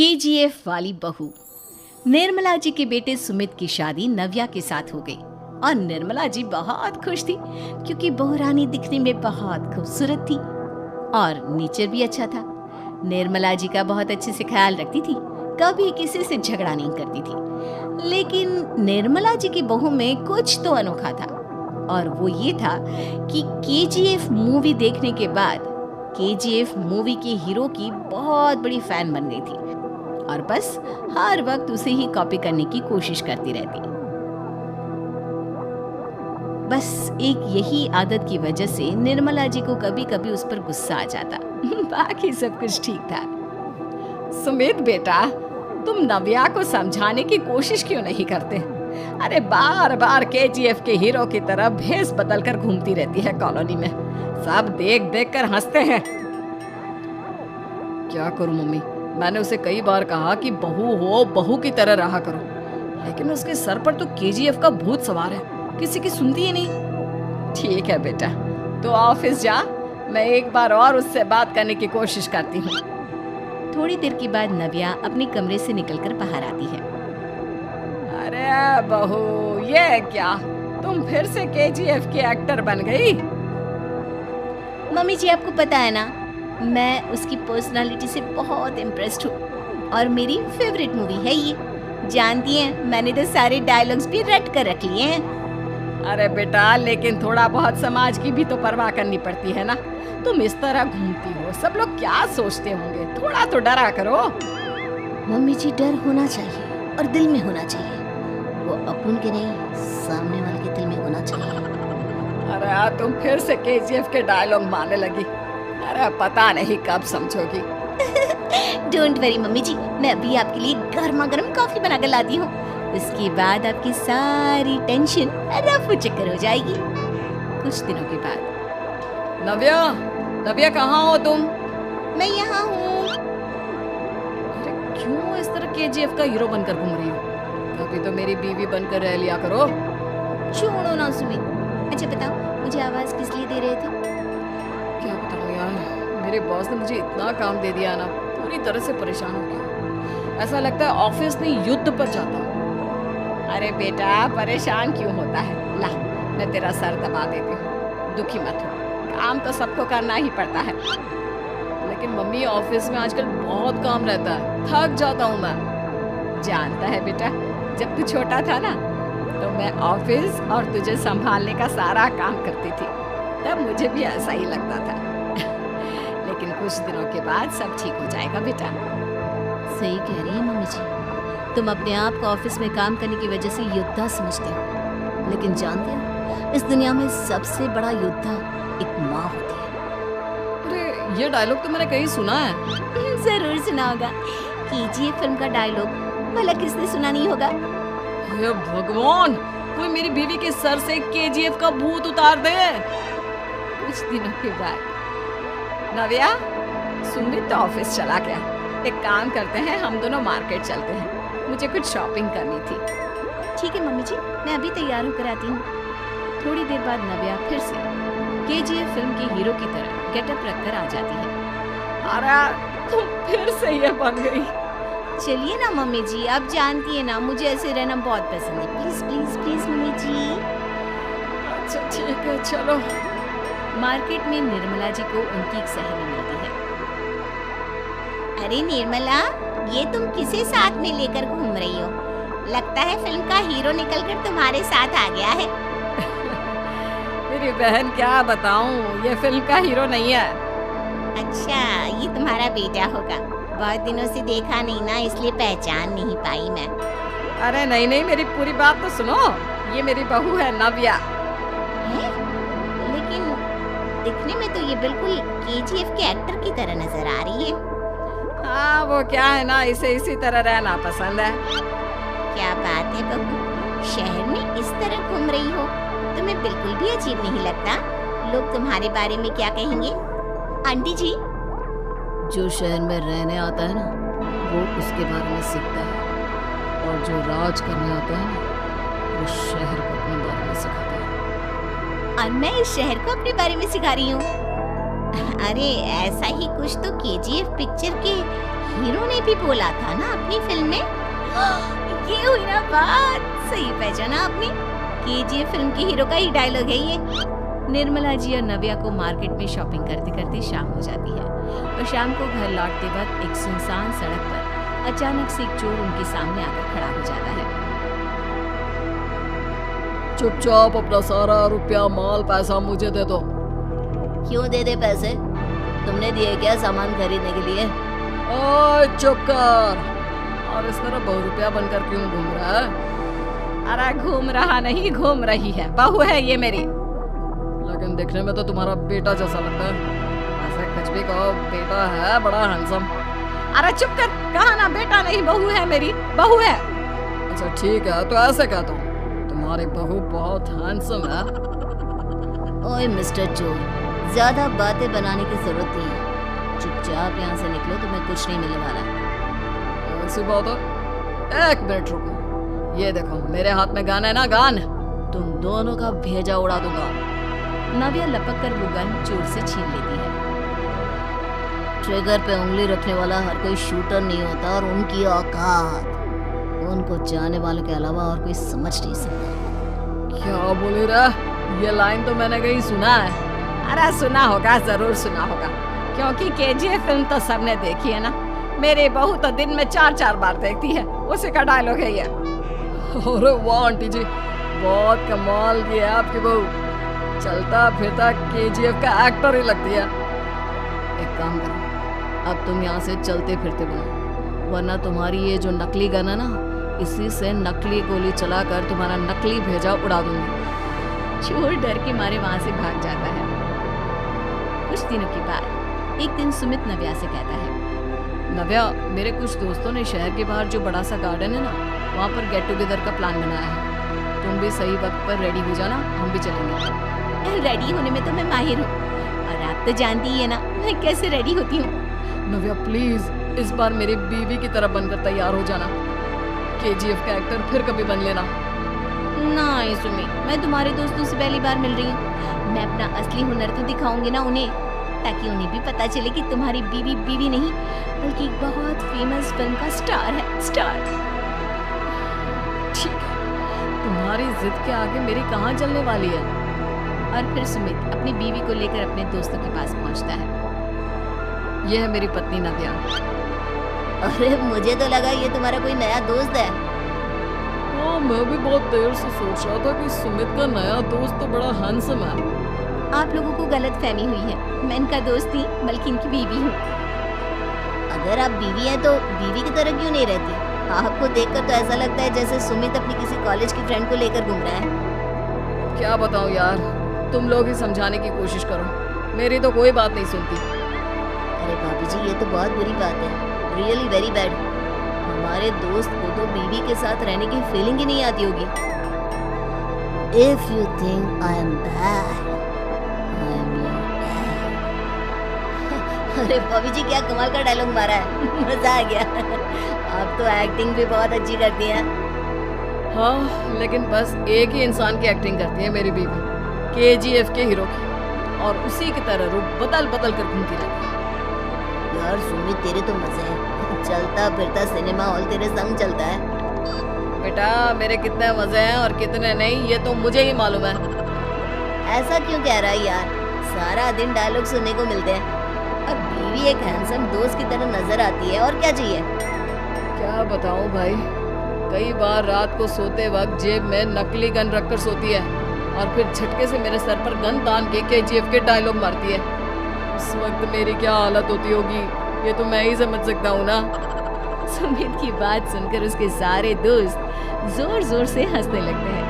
KGF वाली बहू। निर्मला जी के बेटे सुमित की शादी नव्या के साथ हो गई और निर्मला जी बहुत खुश थी क्योंकि बहू रानी दिखने में बहुत खूबसूरत थी और नेचर भी अच्छा था। निर्मला जी का बहुत अच्छे से ख्याल रखती थी, कभी किसी से झगड़ा नहीं करती थी। लेकिन निर्मला जी की बहू में कुछ तो अनोखा था और वो ये था कि केजीएफ मूवी देखने के बाद केजीएफ मूवी के हीरो की बहुत बड़ी फैन बन गई थी और बस हर वक्त उसे ही कॉपी करने की कोशिश करती रहती। बस एक यही आदत की वजह से निर्मला जी को कभी कभी उस पर गुस्सा आ जाता। बाकी सब कुछ ठीक था। सुमित बेटा, तुम नव्या को समझाने की कोशिश क्यों नहीं करते? अरे बार बार केजीएफ के हीरो की तरह भेस बदल कर घूमती रहती है कॉलोनी में, सब देख देख कर हंसते हैं। क्या करूं मम्मी, मैंने उसे कई बार कहा कि बहू हो, बहू की तरह रहा करो, लेकिन उसके सर पर तो केजीएफ का भूत सवार है, किसी की सुनती ही नहीं। ठीक है बेटा, तो ऑफिस जा, मैं एक बार और उससे बात करने की कोशिश करती हूँ। थोड़ी देर के बाद नव्या अपने कमरे से निकलकर बाहर आती है। अरे बहू, ये क्या, तुम फिर से केजीएफ के एक्टर बन गई? मम्मी जी, आपको पता है ना, मैं उसकी पर्सनालिटी से बहुत इम्प्रेस्ड हूँ और मेरी फेवरेट मूवी है ये। जानती हैं, मैंने तो सारे डायलॉग्स भी रट कर रख लिए हैं। अरे बेटा, लेकिन थोड़ा बहुत समाज की भी तो परवाह करनी पड़ती है ना। तुम इस तरह घूमती हो, सब लोग क्या सोचते होंगे, थोड़ा तो डरा करो। मम्मी जी, डर होना चाहिए और दिल में होना चाहिए, वो अपन के नहीं, सामने वाले के दिल में होना चाहिए। अरे तुम फिर से केजीएफ के डायलॉग मारने लगी। अरे पता नहीं कब समझोगी। डोंट वरी मम्मी जी, मैं अभी आपके लिए गर्मा गर्म कॉफी बना कर लाती हूँ, उसके बाद आपकी सारी टेंशन रफू चक्कर हो जाएगी। कुछ दिनों के बाद। नव्या, नव्या कहाँ हो तुम? मैं यहाँ हूँ। अरे क्यों इस तरह केजीएफ का हीरो बनकर घूम रही हो? कभी तो मेरी बीवी बनकर रह लिया करो। छोड़ो ना सुमित। अच्छा बताओ, मुझे आवाज किस लिए दे रहे थे? क्या बताऊँ यार, मेरे बॉस ने मुझे इतना काम दे दिया ना, पूरी तरह से परेशान हो गया। ऐसा लगता है ऑफिस में युद्ध पर जाता हूँ। अरे बेटा, परेशान क्यों होता है? ला, मैं तेरा सर दबा देती हूँ, दुखी मत हो, काम तो सबको करना ही पड़ता है। लेकिन मम्मी, ऑफिस में आजकल बहुत काम रहता है, थक जाता हूँ मैं। जानता है बेटा, जब तू छोटा था ना, तो मैं ऑफिस और तुझे संभालने का सारा काम करती थी, तब मुझे भी ऐसा ही लगता था। लेकिन कुछ दिनों के बाद सब ठीक हो जाएगा बेटा। सही कह रही है मम्मी जी, तुम अपने आप को ऑफिस में काम करने की वजह से योद्धा समझते हो, लेकिन जानते हो, इस दुनिया में सबसे बड़ा योद्धा एक माँ होती है। अरे ये डायलॉग तो मैंने कहीं सुना है। जरूर सुना होगा, केजीएफ फिल्म का डायलॉग, भला किसने सुना नहीं होगा? हे भगवान, कोई मेरी बीवी के सर से केजीएफ का भूत उतार दे। कुछ दिनों के बाद। नव्या, सुमित तो ऑफिस चला गया, एक काम करते हैं, हम दोनों मार्केट चलते हैं, मुझे कुछ शॉपिंग करनी थी। ठीक है मम्मी जी, मैं अभी तैयार होकर आती हूँ। थोड़ी देर बाद नव्या फिर से केजीएफ फिल्म के हीरो की तरह गेटअप रखकर आ जाती है। अरे तुम फिर से ये बन गई। चलिए ना मम्मी जी, आप जानती है ना, मुझे ऐसे रहना बहुत पसंद है। प्लीज प्लीज प्लीज मम्मी जी। अच्छा ठीक है, चलो। मार्केट में निर्मला जी को उनकी एक सहेली मिलती है। अरे निर्मला, ये तुम किसे साथ में लेकर घूम रही हो? लगता है फिल्म का हीरो निकलकर तुम्हारे साथ आ गया है। मेरी बहन, क्या बताऊं, ये फिल्म का हीरो नहीं है। अच्छा, ये तुम्हारा बेटा होगा, बहुत दिनों से देखा नहीं ना, इसलिए पहचान नहीं पाई मैं। अरे नहीं नहीं, मेरी पूरी बात तो सुनो, ये मेरी बहू है नव्या। लेकिन दिखने में तो ये बिल्कुल केजीएफ के एक्टर की तरह नजर आ रही है। हाँ, वो क्या है ना, इसे इसी तरह रहना पसंद है। क्या बात है बहू, शहर में इस तरह घूम रही हो, तुम्हें बिल्कुल भी अजीब नहीं लगता? लोग तुम्हारे बारे में क्या कहेंगे? आंटी जी, जो शहर में रहने आता है ना, वो उसके बारे में सीखता है, और जो राज करने आता है ना, वो शहर को अपने बारे में सिखाता है। और मैं इस शहर को अपने बारे में सिखा रही हूँ। अरे ऐसा ही कुछ तो केजीएफ पिक्चर के हीरो ने भी बोला था ना अपनी फिल्म में। ये हुई ना बात, सही पहचाना आपने। केजीएफ फिल्म के हीरो का ही डायलॉग है ये। निर्मला जी और नव्या को मार्केट में शॉपिंग करते करते शाम हो जाती है और शाम को घर लौटते वक्त एक सुनसान सड़क पर अचानक से एक चोर उनके सामने आकर खड़ा हो जाता है। चुपचाप अपना सारा रुपया माल पैसा मुझे दे दो। क्यों दे दे पैसे? तुमने दिए क्या सामान खरीदने के लिए? ओए चुप कर। और इस तरह बहुरुपया बनकर क्यों घूम रहा है? अरे घूम रहा नहीं, घूम रही है, बहू है ये मेरी। लेकिन दिखने में तो तुम्हारा बेटा जैसा लगता है। ऐसे कुछ भी कहो, बेटा है बड़ा हैंडसम। अरे चुप कर, कहा ना बेटा नहीं बहू है मेरी, बहू है। अच्छा ठीक है, तो ऐसे कहता हूँ, तुम्हारी बहू बहुत हैंडसम है। ओए मिस्टर चोर, ज्यादा बातें बनाने की जरूरत नहीं है। चुपचाप यहाँ से निकलो, तुम्हें कुछ नहीं मिलने वाला। ऐसी बात है? एक मिनट रुको, ये देखो मेरे हाथ में गन है ना, गन। तुम दोनों का भेजा उड़ा दूंगा। नव्या लपक कर वो गन चोर से छीन लेती है। ट्रिगर पे उंगली रखने वाला हर कोई शूटर नहीं होता और उनकी औकात उनको चाहने वालों के अलावा और कोई समझ नहीं सकता। क्या बोले रे? ये लाइन तो मैंने कहीं सुना है। अरे सुना होगा, जरूर सुना होगा, क्योंकि केजीएफ फिल्म तो सबने देखी है ना। मेरी बहू तो दिन में 4-4 बार देखती है, उसी का डायलॉग है ये। अरे वाह आंटी जी, बहुत कमाल की है आपकी बहू। चलता फिरता केजीएफ का एक्टर ही लगती है। एक काम करो, अब तुम यहाँ से चलते फिरते बनो, वरना तुम्हारी ये जो नकली गन है ना, इसी से नकली गोली चलाकर तुम्हारा नकली भेजा उड़ा दूंगी। चोर डर के मारे वहां से भाग जाता है। कुछ दिनों के बाद एक दिन सुमित नव्या से कहता है, नव्या, मेरे कुछ दोस्तों ने शहर के बाहर जो बड़ा सा गार्डन है ना, वहाँ पर गेट टुगेदर का प्लान बनाया है। तुम भी सही वक्त पर रेडी हो जाना, हम भी चलेंगे। रेडी होने में तो मैं माहिर हूँ, और आप तो जानती ही है ना मैं कैसे रेडी होती हूँ। नव्या प्लीज, इस बार मेरी बीवी की तरह बनकर तैयार हो जाना। केजीएफ का एक्टर फिर कभी बन लेना। नहीं सुमित, मैं तुम्हारे दोस्तों से पहली बार मिल रही हूँ। मैं अपना असली हुनर तो दिखाऊंगी ना उन्हें, ताकि उन्हें भी पता चले कि तुम्हारी बीवी बीवी नहीं बल्कि एक बहुत फेमस फिल्म का स्टार है, स्टार। ठीक है, तुम्हारी जिद के आगे मेरी कहाँ चलने वाली है। और फिर सुमित अपनी बीवी को लेकर अपने दोस्तों के पास पहुंचता है। यह है मेरी पत्नी नव्या। अरे मुझे तो लगा ये तुम्हारा कोई नया दोस्त है। हाँ, मैं भी बहुत देर से सोच रहा था कि सुमित का नया दोस्त तो बड़ा हैंडसम है। आप लोगों को गलत फहमी हुई है, मैं इनका दोस्त नहीं बल्कि इनकी बीवी हूँ। अगर आप बीवी हैं तो बीवी की तरह क्यों नहीं रहती? आपको देखकर तो ऐसा लगता है जैसे सुमित अपनी किसी कॉलेज की फ्रेंड को लेकर घूम रहा है। क्या बताऊँ यार, तुम लोग ही समझाने की कोशिश करो, मेरी तो कोई बात नहीं सुनती। अरे भाभी जी, ये तो बहुत बुरी बात है, रियली वेरी बैड। हमारे दोस्त को तो बीवी के साथ रहने की फीलिंग ही नहीं आती होगी। If you think I am bad, I am your dad. अरे भाभी जी, क्या कमाल का डायलॉग मारा है, मजा आ गया। आप तो एक्टिंग भी बहुत अच्छी करती हैं। हाँ, लेकिन बस एक ही इंसान की एक्टिंग करती है मेरी बीवी, केजीएफ के हीरो की, और उसी की तरह रूप बदल बदल कर घूमती रहती है। यार सुमित, तेरे तो मजे हैं, चलता फिरता सिनेमा हॉल तेरे संग चलता है। बेटा, मेरे कितने मजे हैं और कितने नहीं ये तो मुझे ही मालूम है। ऐसा क्यों कह रहा है यार, सारा दिन डायलॉग सुनने को मिलते हैं और बीवी एक हैंडसम दोस्त की तरह नजर आती है, और क्या चाहिए। क्या बताऊं भाई, कई बार रात को सोते वक्त जेब में नकली गन रखकर सोती है और फिर झटके से मेरे सर पर गन तान के केजीएफ के डायलॉग मारती है। उस वक्त मेरी क्या हालत होती होगी ये तो मैं ही समझ सकता हूँ ना। सुमित की बात सुनकर उसके सारे दोस्त जोर जोर से हंसने लगते हैं।